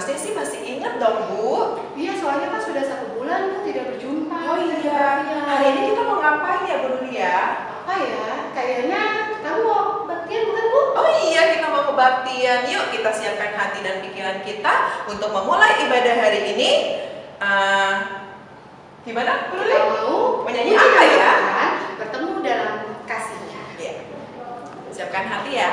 harusnya sih masih ingat dong, Bu. Iya, soalnya kan sudah 1 bulan Bu tidak berjumpa. Oh iya, hari ini kita mau ngapain ya, Bu Ruli ya? Apa ya? Kayaknya kamu mau baktian bukan Bu? Oh iya, kita mau kebaktian. Yuk kita siapkan hati dan pikiran kita untuk memulai ibadah hari ini. Gimana, Bu Ruli? Kita mau menyanyi apa ya? Bertemu dalam kasihnya. Iya. Siapkan hati ya.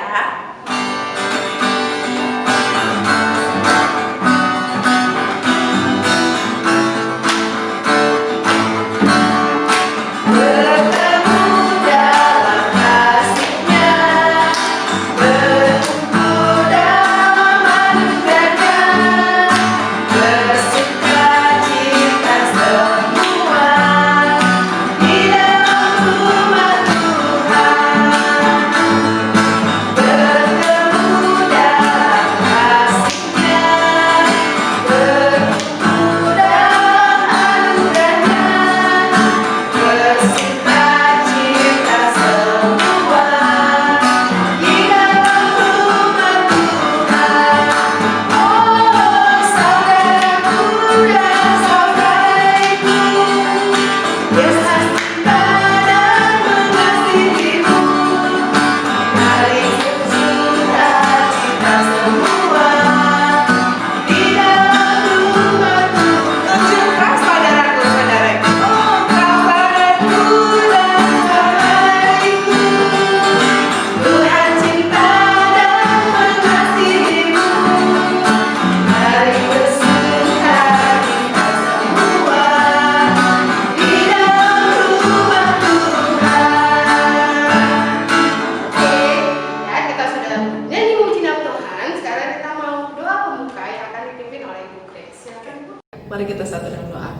Mari kita satu dalam doa.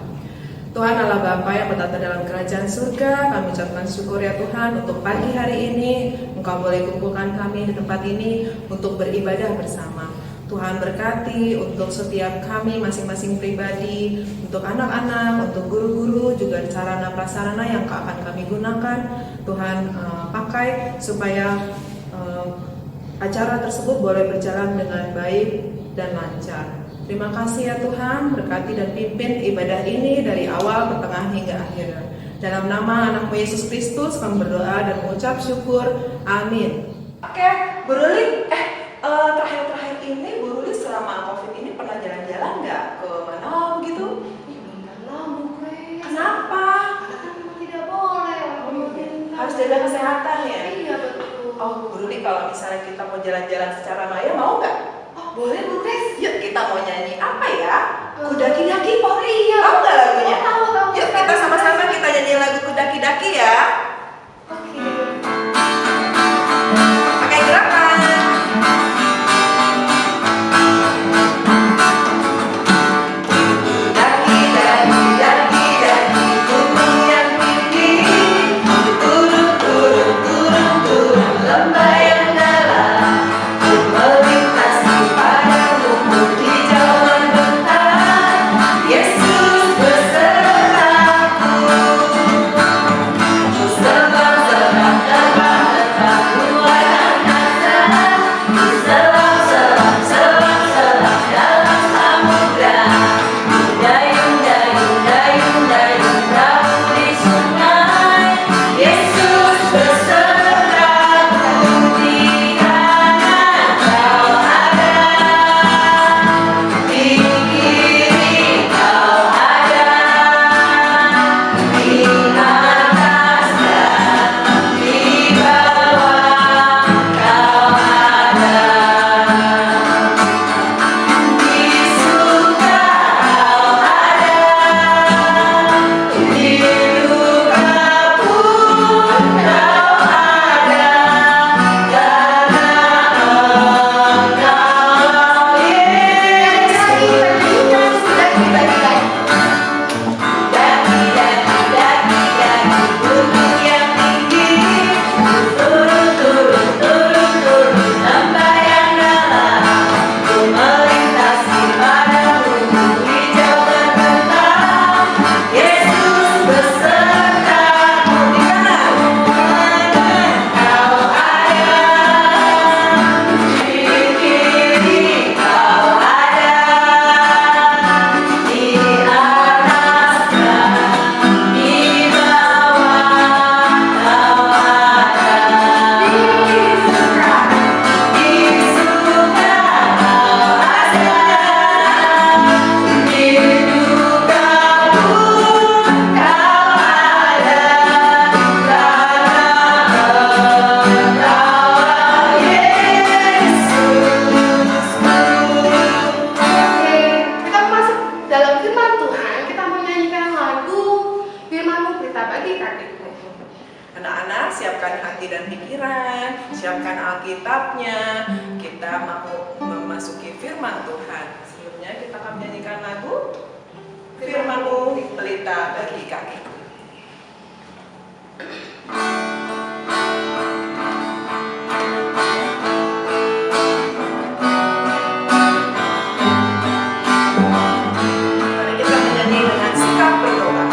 Tuhan Allah Bapa yang bertata dalam kerajaan surga, kami ucapkan syukur ya Tuhan untuk pagi hari ini Engkau boleh kumpulkan kami di tempat ini untuk beribadah bersama. Tuhan berkati untuk setiap kami masing-masing pribadi, untuk anak-anak, untuk guru-guru, juga sarana prasarana yang akan kami gunakan. Tuhan pakai supaya acara tersebut boleh berjalan dengan baik dan lancar. Terima kasih ya Tuhan, berkati dan pimpin ibadah ini dari awal, pertengahan hingga akhir. Dalam nama anakmu Yesus Kristus kami berdoa dan mengucap syukur. Amin. Oke, Bu Ruli, terakhir-terakhir ini Bu Ruli selama COVID ini pernah jalan-jalan nggak ke mana begitu? Belum pernah Bu Grace. Kenapa? Karena kan memang tidak boleh. Harus jaga kesehatan ya? Iya betul. Oh, Bu Ruli, kalau misalnya kita mau jalan-jalan secara maya mau nggak? Oh boleh Bu Grace. Yuk kita mau nyanyi apa ya? Kudaki-daki Oh iya. Tahu nggak lagunya? Tahu. Yuk kita sama-sama kita nyanyi lagu Kudaki-daki ya. Oke. Pakai gerakan. Daki-daki gunung yang tinggi, turun lembah yang dalam, melintasi padang rumput hijau membentang. Yesus besertaku. Alkitabnya, kita mau memasuki firman Tuhan. Sebelumnya kita akan menyanyikan lagu Firman-Mu pelita bagi kakiku. Mari kita menyanyi dengan sikap berdoa.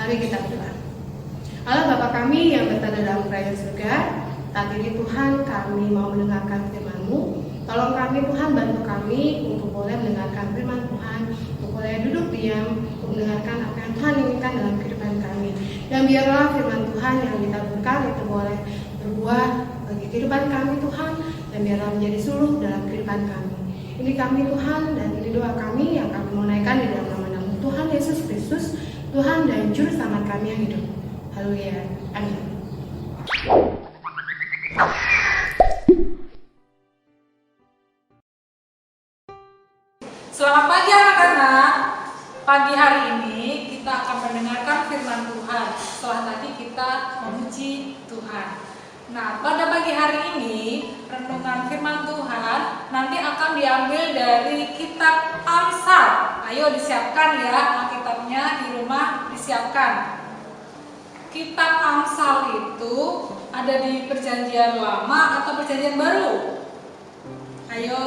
Mari kita berdoa. Allah Bapa kami yang berada dalam kerajaan surga, saat ini Tuhan kami mau mendengarkan firman-Mu. Tolong kami Tuhan, bantu kami untuk boleh mendengarkan firman Tuhan, untuk boleh duduk diam, untuk mendengarkan apa yang Tuhan inginkan dalam kehidupan kami. Dan biarlah firman Tuhan yang ditaburkan itu boleh berbuah bagi kehidupan kami Tuhan, dan biarlah menjadi suluh dalam kehidupan kami. Ini kami Tuhan, dan ini doa kami yang kami mau naikkan di dalam nama Tuhan Yesus Kristus, Tuhan dan Juru Selamat kami yang hidup. Haleluya. Amin. Selamat pagi anak-anak. Pagi hari ini kita akan mendengarkan firman Tuhan. Setelah tadi kita memuji Tuhan. Nah, pada pagi hari ini renungan firman Tuhan nanti akan diambil dari kitab Amsal. Ayo disiapkan ya, Alkitabnya di rumah disiapkan. Kitab Amsal itu ada di Perjanjian Lama atau Perjanjian Baru? Ayo.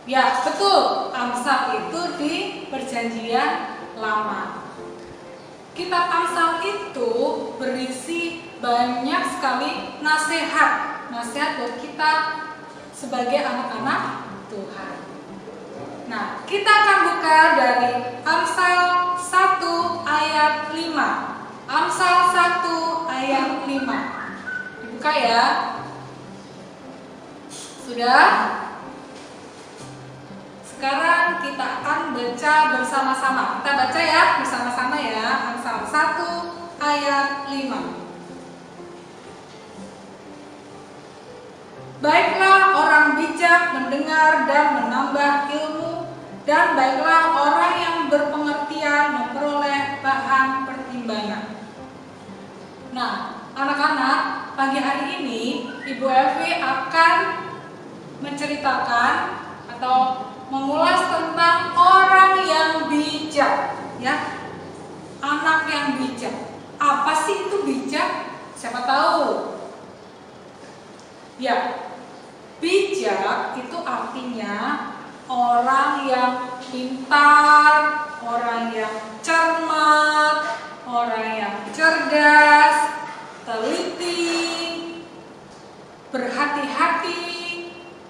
Ya, betul. Amsal itu di Perjanjian Lama. Kitab Amsal itu berisi banyak sekali nasihat buat kita sebagai anak-anak Tuhan. Nah, kita akan buka dari Amsal 1 ayat 5. Amsal 1 ayat 5. Dibuka ya. Sudah? Sekarang kita akan baca bersama-sama. Kita baca ya bersama-sama ya. Amsal 1 ayat 5. Baiklah orang bijak mendengar dan menambah ilmu, dan baiklah orang yang berpengertian memperoleh bahan pertimbangan. Nah, anak-anak, pagi hari ini Ibu Evi akan menceritakan atau mengulas tentang orang yang bijak, ya. Anak yang bijak. Apa sih itu bijak? Siapa tahu? Ya. Bijak itu artinya orang yang pintar, orang yang cermat, orang yang cerdas, teliti, berhati-hati,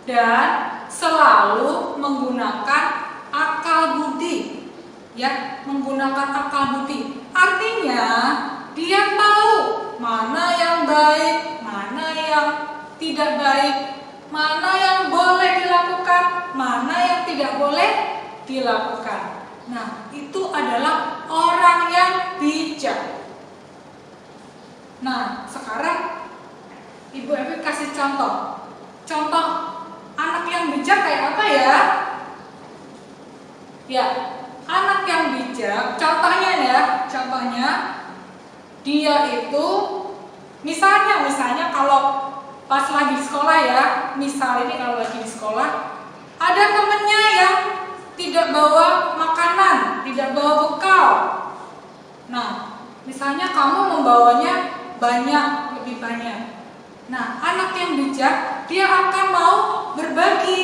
dan selalu menggunakan akal budi. Ya, menggunakan akal budi. Artinya dia tahu mana yang baik, mana yang tidak baik, mana yang boleh dilakukan, mana yang tidak boleh dilakukan. Nah, itu adalah orang yang bijak. Nah, sekarang contoh. Contoh anak yang bijak kayak apa ya? Ya, anak yang bijak, contohnya dia itu misalnya kalau pas lagi di sekolah ya, misal ini kalau lagi di sekolah ada temennya yang tidak bawa makanan, tidak bawa bekal. Nah, misalnya kamu membawanya lebih banyak. Nah, anak yang bijak dia akan mau berbagi.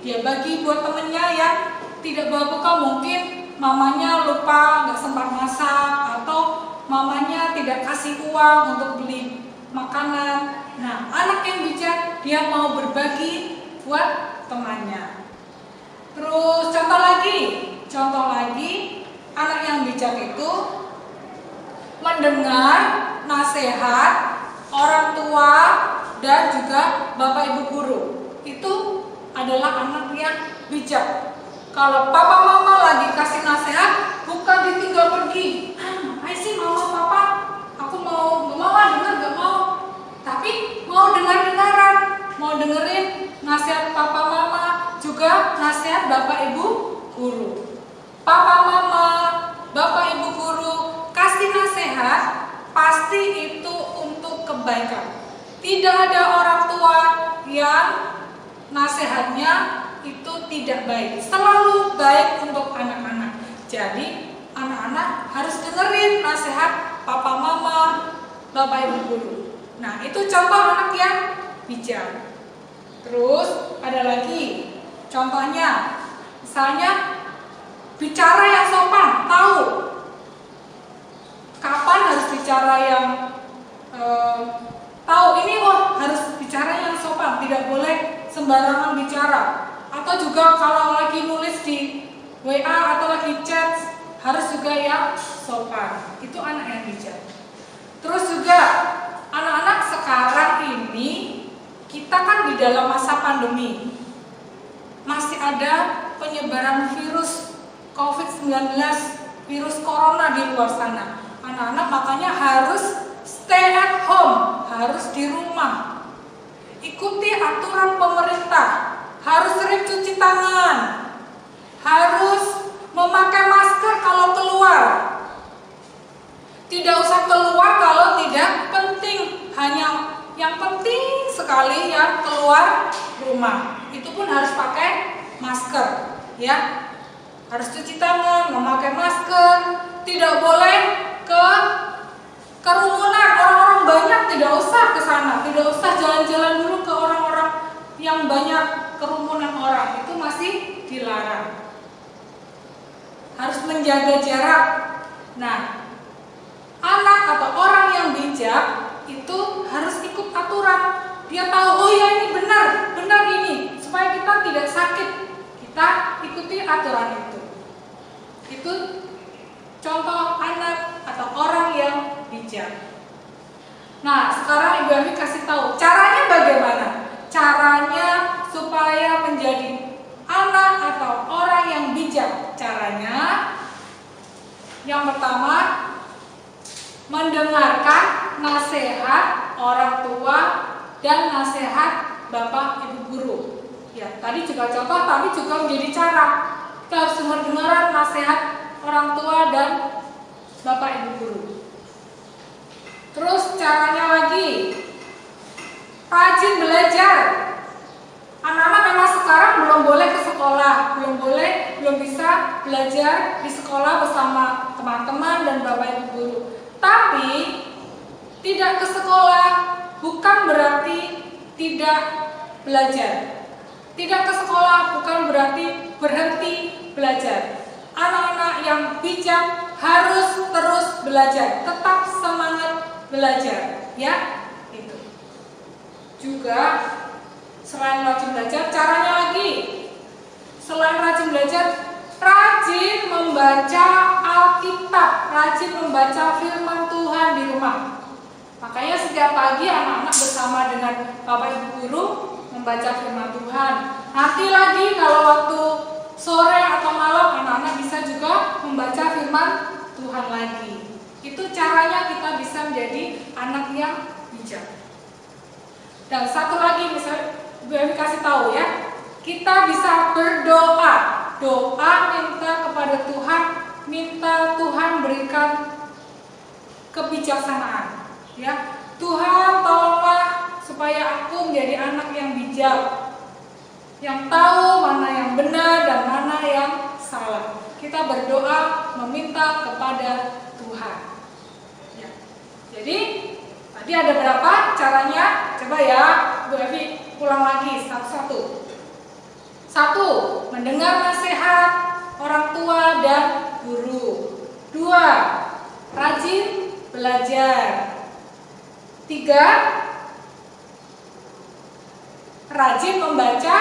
Dia bagi buat temennya yang tidak bawa bekal, mungkin mamanya lupa nggak sempat masak atau mamanya tidak kasih uang untuk beli makanan. Nah, anak yang bijak dia mau berbagi buat temannya. Terus contoh lagi, anak yang bijak itu mendengar nasihat orang tua dan juga bapak ibu guru. Itu adalah anak yang bijak. Kalau papa mama lagi kasih nasihat, bukan ditinggal pergi. Ayo sih mama papa, aku gak mau dengar, gak mau. Tapi mau dengeran, mau dengerin nasihat papa mama, juga nasihat bapak ibu guru. Papa mama, bapak ibu guru kasih nasihat, pasti itu untuk kebaikan. Tidak ada orang tua yang nasihatnya itu tidak baik, selalu baik untuk anak-anak. Jadi anak-anak harus dengerin nasihat papa mama, bapak ibu guru. Nah, itu contoh anak yang bijak. Terus ada lagi contohnya, misalnya bicara yang sopan, tahu kapan harus bicara yang tahu ini harus bicara yang sopan, tidak boleh sembarangan bicara. Atau juga kalau lagi nulis di WA atau lagi chat harus juga yang sopan. Itu anak yang bijak. Terus juga anak-anak sekarang ini kita kan di dalam masa pandemi, masih ada penyebaran virus COVID-19, virus corona di luar sana. Anak-anak makanya harus stay at home, harus di rumah. Ikuti aturan pemerintah. Harus sering cuci tangan, harus memakai masker kalau keluar. Tidak usah keluar kalau tidak penting, hanya yang penting sekali yang keluar rumah. Itu pun harus pakai masker, ya. Harus cuci tangan, memakai masker, tidak boleh ke kerumunan, orang-orang banyak tidak usah ke sana, tidak usah jalan-jalan dulu ke orang-orang yang banyak kerumunan orang, itu masih dilarang. Harus menjaga jarak. Nah, anak atau orang yang bijak itu harus ikut aturan. Dia tahu, oh ya ini benar ini, supaya kita tidak sakit. Kita ikuti aturan itu. Itu contoh anak atau orang yang bijak. Nah, sekarang Ibu Ami kasih tahu caranya bagaimana? Caranya supaya menjadi anak atau orang yang bijak. Caranya yang pertama, mendengarkan nasihat orang tua dan nasihat bapak ibu guru. Ya, tadi juga contoh, tapi juga menjadi cara. Kita harus mendengarkan nasihat orang tua dan bapak ibu guru. Terus caranya lagi, rajin belajar. Anak-anak memang sekarang belum boleh ke sekolah, belum bisa belajar di sekolah bersama teman-teman dan bapak ibu guru. Tapi tidak ke sekolah bukan berarti tidak belajar. Tidak ke sekolah bukan berarti berhenti belajar. Anak-anak yang bijak harus terus belajar, tetap semangat belajar, ya. Itu. Juga selain rajin belajar, caranya lagi. Selain rajin belajar, rajin membaca Alkitab, rajin membaca firman Tuhan di rumah. Makanya setiap pagi anak-anak bersama dengan bapak ibu guru membaca firman Tuhan. Nanti lagi kalau waktu sore atau malam anak-anak bisa juga membaca firman Tuhan lagi. Itu caranya kita bisa menjadi anak yang bijak. Dan satu lagi misalnya Bu Evi kasih tahu ya, kita bisa berdoa. Doa minta kepada Tuhan, minta Tuhan berikan kebijaksanaan. Ya, Tuhan tolonglah supaya aku menjadi anak yang bijak, yang tahu mana yang benar dan mana yang salah. Kita berdoa meminta kepada Tuhan. Ya. Jadi tadi ada berapa caranya? Coba ya, Bu Evi ulang lagi satu-satu. 1. Mendengar nasihat orang tua dan guru. 2. Rajin belajar. 3. Rajin membaca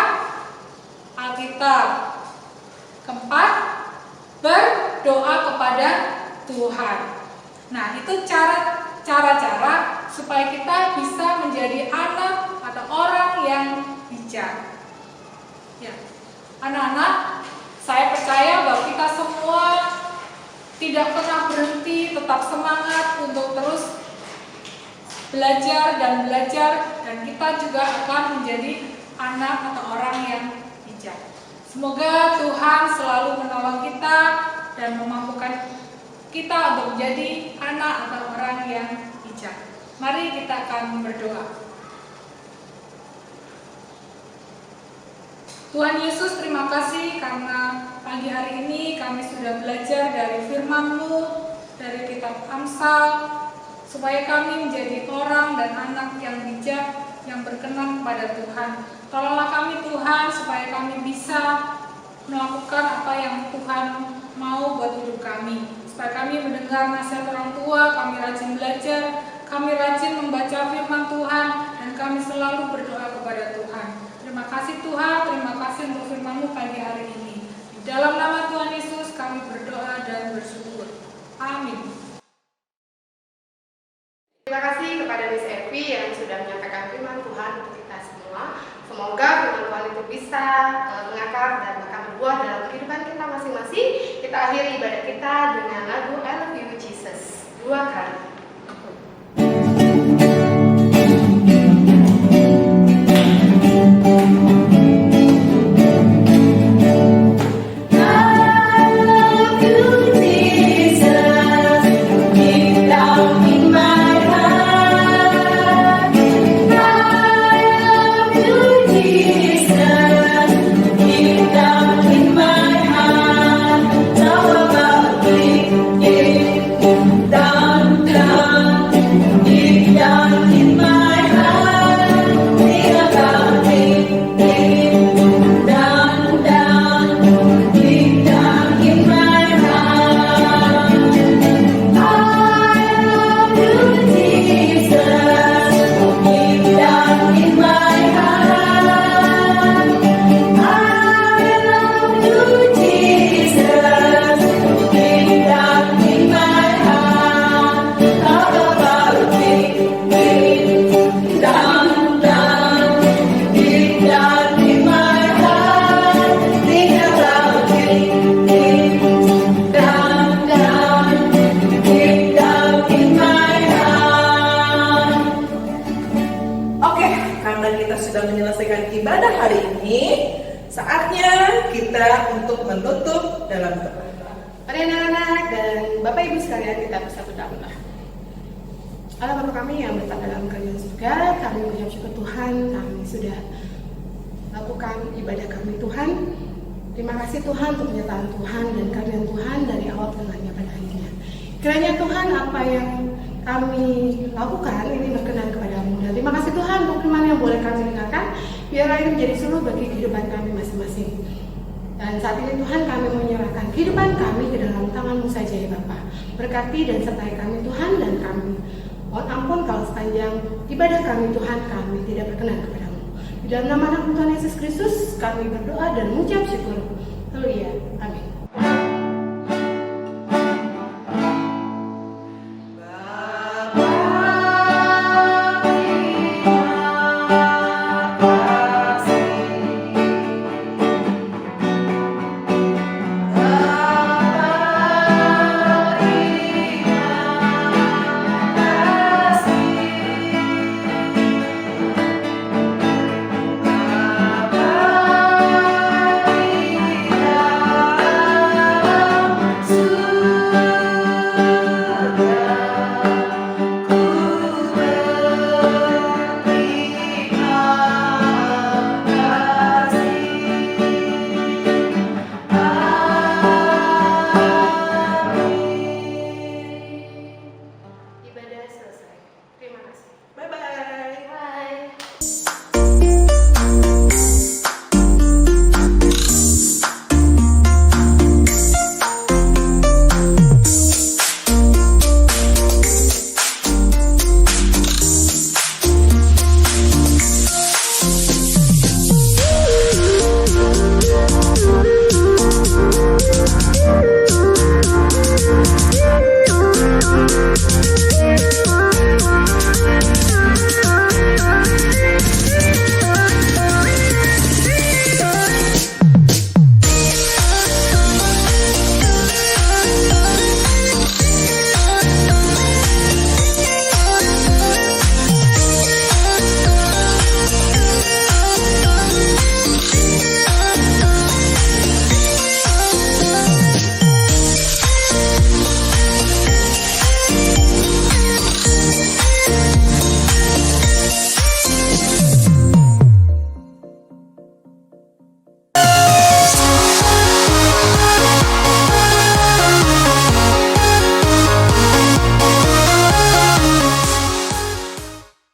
Alkitab. 4. Berdoa kepada Tuhan. Nah, itu cara-cara supaya kita bisa menjadi anak atau orang yang bijak. Ya, anak-anak, saya percaya bahwa kita semua tidak pernah berhenti, tetap semangat untuk terus belajar, dan kita juga akan menjadi anak atau orang yang bijak. Semoga Tuhan selalu menolong kita dan memampukan kita untuk menjadi anak atau orang yang bijak. Mari kita akan berdoa. Tuhan Yesus, terima kasih karena pagi hari ini kami sudah belajar dari firman-Mu, dari kitab Amsal, supaya kami menjadi orang dan anak yang bijak, yang berkenan kepada Tuhan. Tolonglah kami Tuhan, supaya kami bisa melakukan apa yang Tuhan mau buat hidup kami. Supaya kami mendengar nasihat orang tua, kami rajin belajar, kami rajin membaca firman Tuhan, dan kami selalu berdoa kepada Tuhan. Terima kasih Tuhan, terima kasih untuk firman-Mu pagi hari ini. Di dalam nama Tuhan Yesus kami berdoa dan bersyukur. Amin. Terima kasih kepada Miss Evi yang sudah menyampaikan firman Tuhan untuk kita semua. Semoga firman Tuhan itu bisa mengakar dan akan berbuah dalam kehidupan kita masing-masing. Kita akhiri ibadah kita dengan lagu I Love You Jesus 2 kali. Ibadah hari ini, saatnya kita untuk menutup dalam doa. Mari anak-anak dan Bapak Ibu sekalian, kita bisa berdoa. Allah Bapa kami yang berada dalam kerajaan surga, kami mengucap syukur Tuhan, kami sudah lakukan ibadah kami Tuhan. Terima kasih Tuhan untuk penyertaan Tuhan dan karunian Tuhan dari awal tengahnya pada akhirnya. Kiranya Tuhan, apa yang kami lakukan ini berkenan kepadamu. Dan terima kasih Tuhan untuk firman yang boleh kami dengarkan, biarlah ini menjadi suluh bagi kehidupan kami masing-masing. Dan saat ini Tuhan, kami menyerahkan kehidupan kami ke dalam tangan-Mu saja ya Bapa. Berkati dan sertai kami Tuhan, dan kami mohon ampun kalau sepanjang ibadah kami Tuhan, kami tidak berkenan kepadamu. Di dalam nama anak Tuhan Yesus Kristus kami berdoa dan mengucap syukur. Haleluya. Amin.